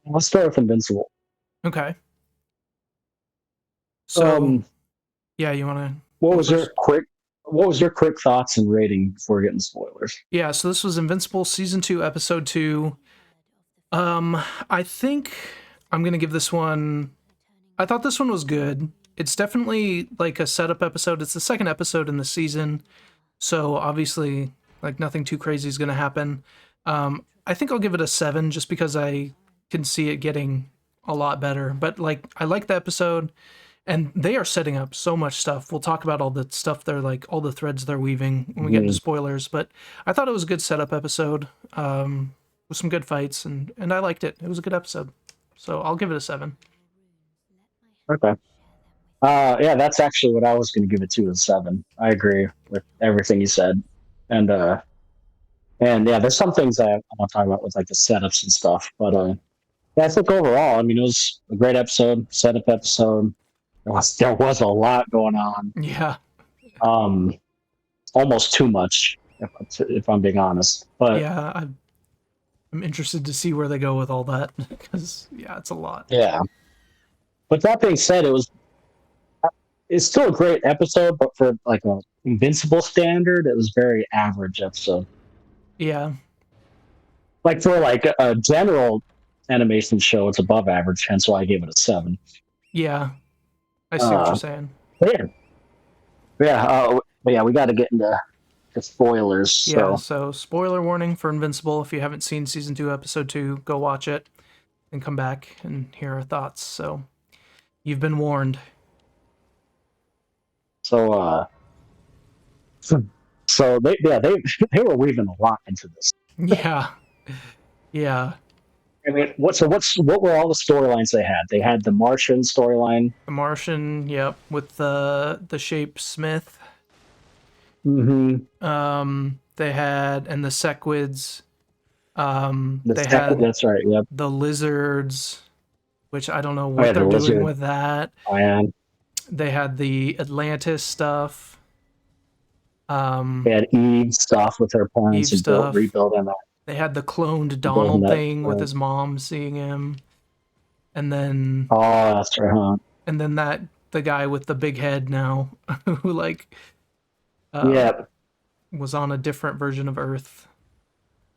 Let's start with Invincible. Okay. So, Um, yeah, you want to what go was your first? quick what was your quick thoughts and rating before getting spoilers? Yeah, so this was Invincible season 2 episode 2. Um I think I'm going to give this one. I thought this one was good. It's definitely like a setup episode. It's the second episode in the season. So, obviously like nothing too crazy is going to happen. I think I'll give it a 7 just because I can see it getting a lot better. But like I like the episode. And they are setting up so much stuff. We'll talk about all the stuff they're like, all the threads they're weaving when we get into Mhm. spoilers. But I thought it was a good setup episode with some good fights, and I liked it. It was a good episode. So I'll give it a 7. Okay. Yeah, that's actually what I was going to give it to, is 7. I agree with everything you said, and yeah, there's some things I want to talk about with like the setups and stuff, but yeah, I think overall, I mean, it was a great episode, setup episode. There was a lot going on, Yeah. um, almost too much, if I'm being honest, but Yeah. I'm interested to see where they go with all that because, yeah, it's a lot. yeah. But that being said, it's still a great episode, but for like a Invincible standard, it was very average episode. Yeah. Like for like a general animation show, it's above average, hence why I gave it a 7. Yeah. I see what you're Uh, saying. yeah, but yeah, we got to get into the spoilers. Yeah. So, So, spoiler warning for Invincible. If you haven't seen season 2, episode 2, go watch it and come back and hear our thoughts. So, you've been warned. so, so they they were weaving a lot into this. Yeah. Yeah. I mean, what were all the storylines they had? They had the Martian storyline. The Martian, yep, with the shape Smith. Mm-hmm. They had and the Sequids. The They second, had that's right. Yep. the lizards, which I don't know I what had they're the doing lizard. with that. I am. They had the Atlantis stuff. They Um, had Eve stuff with her Eve parents and stuff. rebuilding that, They had the cloned rebuilding Donald that. thing with his mom seeing him, and then Oh, that's right. Huh? that the guy with the big head now, who like uh Yeah, was on a different version of Earth,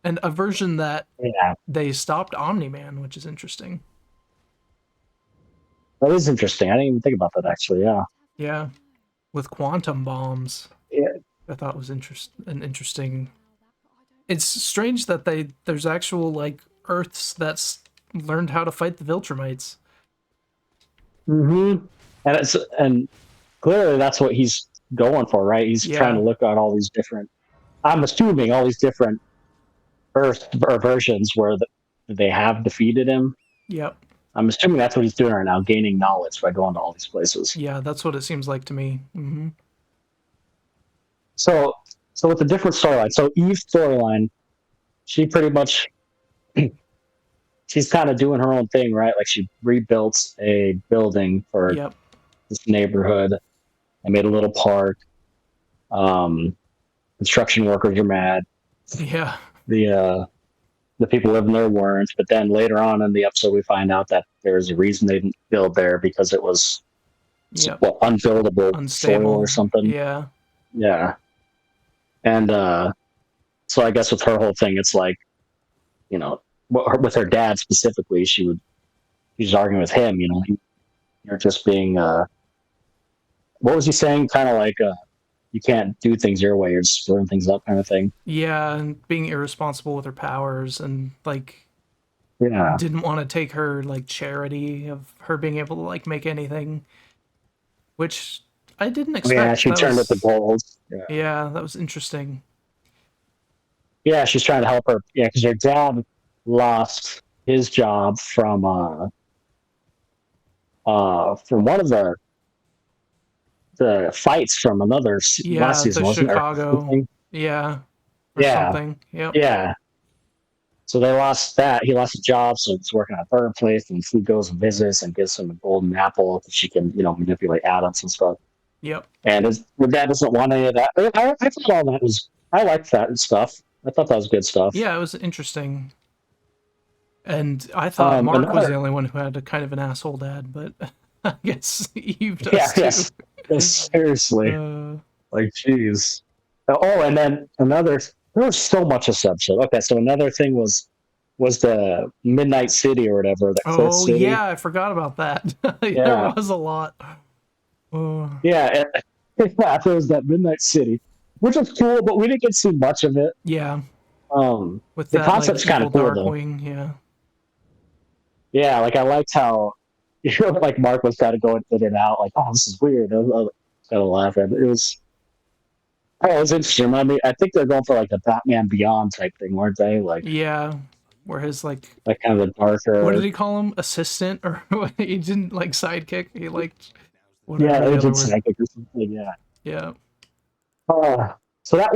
and a version that yeah. they stopped Omni Man, which is interesting. That is interesting. I didn't even think about that actually. Yeah. Yeah, with quantum bombs, Yeah. I thought was interesting. It's strange that there's actual like Earths that's learned how to fight the Viltrumites. Mm-hmm. And clearly that's what he's going for, right? He's trying to Yeah, look at all these different. I'm assuming all these different Earth versions where they have defeated him. yep, I'm assuming that's what he's doing right now, gaining knowledge by going to all these places. yeah, that's what it seems like to me. So, so with the different storyline, so Eve's storyline, she pretty much she's kind of doing her own thing, right? Like she rebuilt a building for Yep, this neighborhood. I made a little park. Um, construction workers are mad. yeah, The the people living there weren't. But then later on in the episode, we find out that there's a reason they didn't build there because it was yep, unbuildable soil or unstable. something. Yeah, Yeah, and so I guess with her whole thing, it's like, you know, with her dad specifically, she's arguing with him. You know, you're just being what was he saying? Kind of like you can't do things your way, you're just screwing things up, kind of thing. yeah, and being irresponsible with her powers and like Yeah. didn't want to take her like charity of her being able to like make anything, which I didn't Yeah, expect. she That turned it to was gold. Yeah. Yeah, that was interesting. Yeah, she's trying to help her. Yeah, because her dad lost his job from one of the fights from another last Yeah, season, the wasn't it? Or Chicago. something? Yeah, or Yeah, something. Yep. yeah. So they lost that. He lost a job, so he's working at a third place, and she goes and visits and gives him a golden apple so she can, manipulate atoms and stuff. Yep. And his dad doesn't want any of that. I thought all that was. I liked that stuff. I thought that was good stuff. Yeah, it was interesting. And I thought Mark was Another, the only one who had a kind of an asshole dad, but I guess Eve yeah, does too. yes, seriously, Uh, like, jeez. Oh, and then another. There was so much this episode. Okay, so another thing was the Midnight City or whatever, the Cliff oh City. yeah, I forgot about that. There Yeah, was a lot. Oh yeah, yeah. There was that Midnight City, which was cool, but we didn't get to see much of it. yeah, Um, with the that like concept's kind evil of cool though. Darkwing. Yeah, Yeah, like I liked how like Mark was kind of going in and out, like, oh, this is weird. I was kind of laughing. It was interesting. I mean, I think they're going for like a Batman Beyond type thing, weren't they? yeah. Where his like, Kind of the what did darker. he call him? Assistant or he didn't like sidekick. He liked whatever Yeah, the other Agent word. Psychic or something. Yeah. Yeah, So that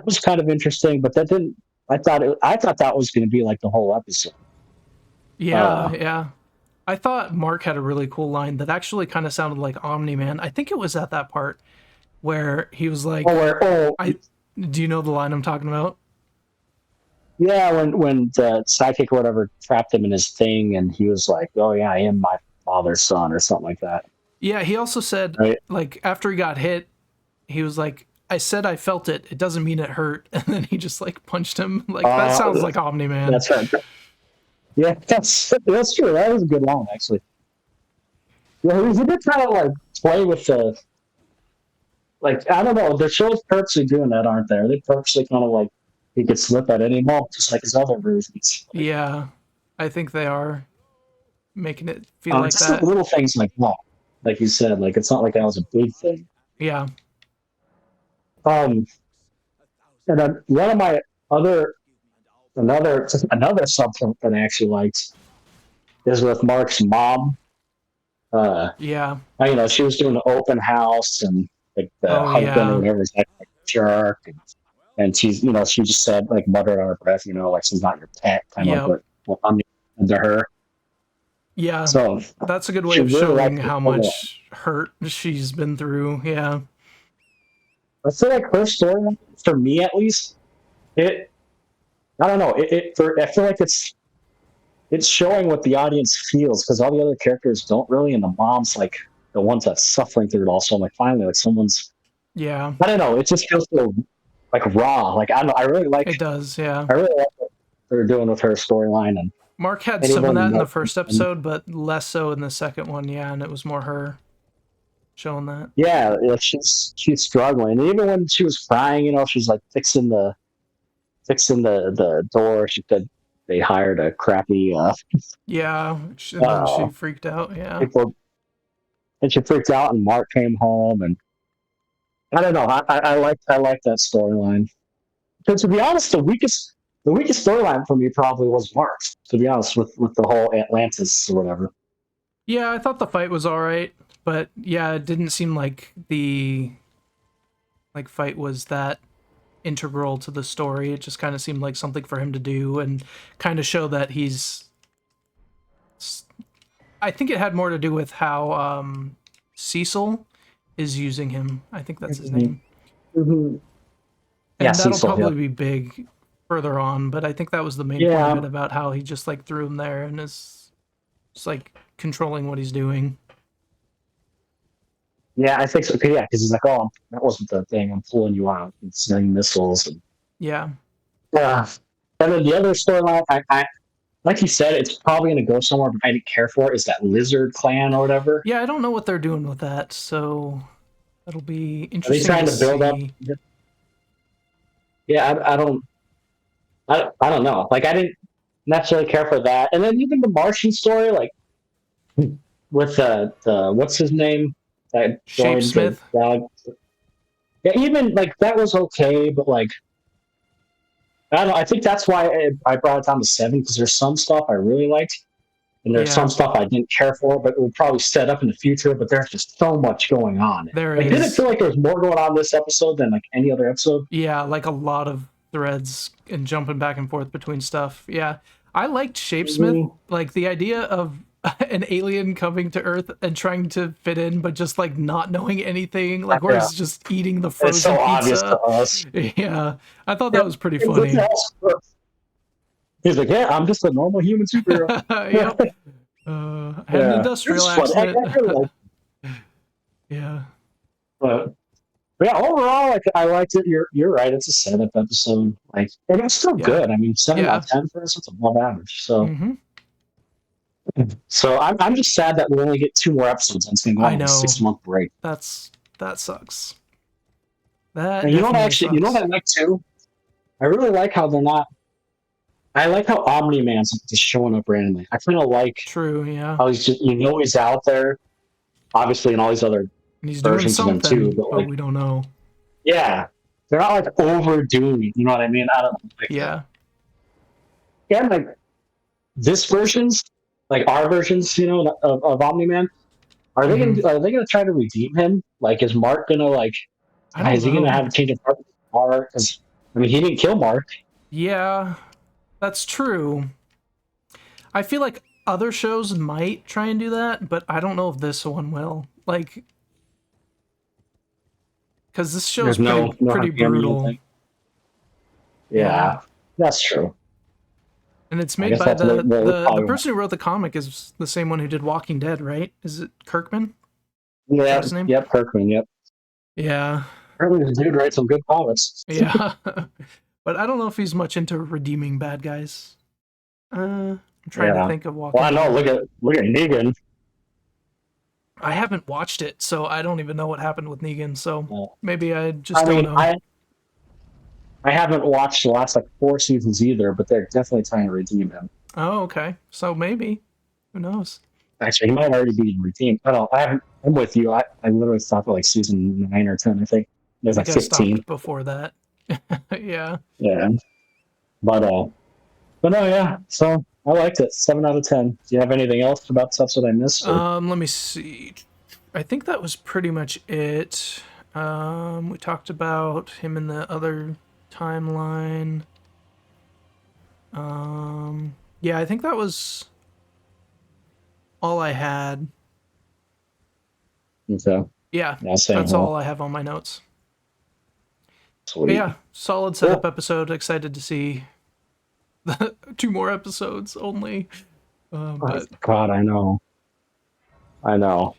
was kind of interesting, but that didn't. I thought that was going to be like the whole episode. yeah, Uh, yeah. I thought Mark had a really cool line that actually kind of sounded like Omni Man. I think it was at that part where he was like, I do you know the line I'm talking about? yeah, when the psychic or whatever trapped him in his thing, and he was like, "Oh yeah, I am my father's son" or something like that, Yeah, he also said right? like after he got hit, he was like, I said I felt it. It doesn't mean it hurt. And then he just like punched him. Like that Uh, sounds like Omni Man. that's right. Yeah, that's true. That was a good line, actually. Yeah, he did kind of like play with the like I don't know. The show's purposely doing that, aren't they? Are they purposely kind of like he could slip at any moment, just like his other versions? Yeah, I think they are making it feel like Just like that. little things like that, like you said. Like it's not like that was a big thing. Yeah, Um, and then one of my other another subplot that I actually liked is with Mark's mom. Uh, yeah. she was doing an open house, and like the Oh husband or yeah, whatever is like a jerk, and she's she just said like muttered on her breath, like she's not your pet, kind of like yep, what I'm doing to her. yeah. So That's a good way she of really showing liked the how storyline. much hurt she's been through. Yeah, I feel like her storyline, for me at least, it I don't know, I feel like it's showing what the audience feels because all the other characters don't really, and the mom's like the ones that's suffering through it all. So I'm like, finally, like someone's, yeah. I don't know, it just feels so like raw. Like I don't know, It does. Yeah. I really like what they're doing with her storyline, Mark had and some of even that in the more, first episode, but less so in the second one. Yeah, and it was more her showing that. yeah, like she's struggling. And even when she was crying, she's like fixing the door. She said they hired a crappy Yeah, and then uh she freaked out. Yeah, people, and she freaked out. And Mark came home, and I don't know. I like that storyline. Because to be honest, the weakest storyline for me probably was Mark's. To be honest, with the whole Atlantis or whatever. yeah. I thought the fight was all right, but yeah, it didn't seem like the fight was that integral to the story. It just kind of seemed like something for him to do and kind of show that he's. I think it had more to do with how Cecil is using him. I think that's his Mm-hmm. name. Mm-hmm. Yeah, And that'll Cecil. Yeah. probably be big further on, but I think that was the main point of Yeah. it about how he just like threw him there and is just like controlling what he's doing. Yeah, I think so. Yeah, because he's like, oh, that wasn't the thing. I'm pulling you out and sending missiles. And Yeah. yeah. And then the other storyline, like you said, it's probably going to go somewhere, but I didn't care for it, is that Lizard Clan or whatever. Yeah, I don't know what they're doing with that, so that'll be Are they interesting trying to to build up? see. Yeah, I don't know. Like, I didn't necessarily care for that. And then even the Martian story, like, with the what's his name that joined the Shapesmith. yeah, even like that was okay, but like I don't know. I think that's why I brought it down to 7 because there's some stuff I really liked, and there's some Yeah, stuff I didn't care for, but it will probably set up in the future. But there's just so much going on. there Like, didn't it is. feel like there was more going on this episode than like any other episode? Yeah, like a lot of threads and jumping back and forth between stuff. Yeah. I liked Shapesmith, Mhm. like the idea of an alien coming to Earth and trying to fit in, but just like not knowing anything, like where Yeah, he's just eating the it's so frozen obvious to pizza. us. Yeah, I thought that Yep. was pretty It funny. also- He's like, yeah, I'm just a normal human superhero. Yep. I had an Yeah, industrial it's funny. I accident. really like Yeah. but yeah, overall, like I liked it. You're right. It's a setup episode. Like, and it's still Yeah. good. I mean, 7 out Yeah. of 10 for us. It's above average. Mm-hmm. So I'm just sad that we only get 2 more episodes. And it's gonna go I on like a know. 6 month break. That sucks. That And you know what? definitely Actually, you know what sucks. I like too. I really like how they're not. I like how Omni Man's just showing up randomly. I kind of like True, yeah. how he's just he's out there, obviously in all these other And he's doing versions of him too. something, But but like, we don't know. yeah, they're not like overdoing it. You know what I mean? I don't like that. Yeah. Yeah, like this versions, like our versions, of Omni Man. Mhm. Are they gonna try to redeem him? Like, is Mark gonna like? I don't Is he gonna know. have a change of heart with Mark? Because I mean, he didn't kill Mark. Yeah, that's true. I feel like other shows might try and do that, but I don't know if this one will. Like, because this show's There's no pretty happy ending. I brutal. think. Yeah, Yeah, that's true. and it's I made guess by that's what we'll the probably. person who wrote the comic is the same one who did Walking Dead, right? Is it Kirkman? Is that Yeah. his name? Yep. Kirkman. Yep. Yeah, Apparently, the dude writes some good comics. yeah. But I don't know if he's much into redeeming bad guys. I'm trying to Yeah. think of Well, Walking I know. Dead. Look at Negan. I haven't watched it, so I don't even know what happened with Negan. So Yeah. maybe I just I don't mean, know. I haven't watched the last like 4 seasons either, but they're definitely trying to redeem him. Oh, okay. So maybe. Who knows? Actually, he might already be redeemed. I don't. I haven't. I'm with you. I literally stopped at like season 9 or 10. I think I there's like think I 15. stopped before that. Yeah. Yeah. But no, yeah. So I liked it. 7 out of 10. Do you have anything else about stuff that I missed? Or Let me see. I think that was pretty much it. We talked about him in the other timeline. Yeah, I think that was all I had. so? Yeah, Yeah, same that's here. all I have on my notes. But Sweet. yeah, solid setup Cool. episode. Excited to see the 2 more episodes only. Oh, But God, I know. I know.